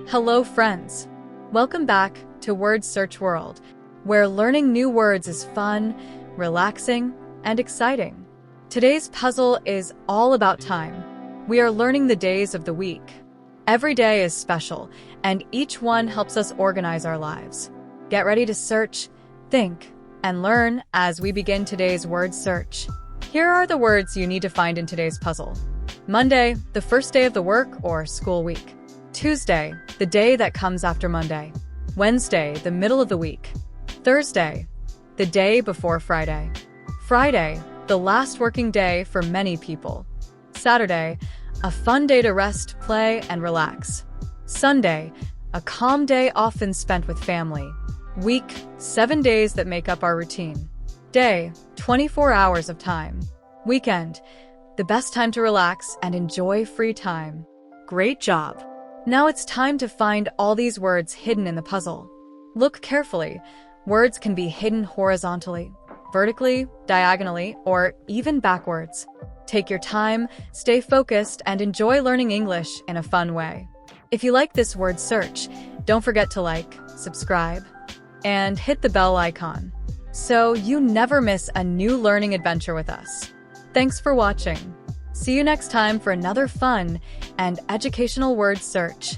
Hello, friends. Welcome back to Word Search World, where learning new words is fun, relaxing, and exciting. Today's puzzle is all about time. We are learning the days of the week. Every day is special, and each one helps us organize our lives. Get ready to search, think, and learn as we begin today's word search. Here are the words you need to find in today's puzzle. Monday, the first day of the work or school week. Tuesday, the day that comes after Monday. Wednesday, the middle of the week. Thursday, the day before Friday. Friday, the last working day for many people. Saturday, a fun day to rest, play, and relax. Sunday, a calm day often spent with family. Week, 7 days that make up our routine. Day, 24 hours of time. Weekend, the best time to relax and enjoy free time. Great job! Now it's time to find all these words hidden in the puzzle. Look carefully. Words can be hidden horizontally, vertically, diagonally, or even backwards. Take your time, stay focused, and enjoy learning English in a fun way. If you like this word search, don't forget to like, subscribe, and hit the bell icon so you never miss a new learning adventure with us. Thanks for watching. See you next time for another fun and educational word search.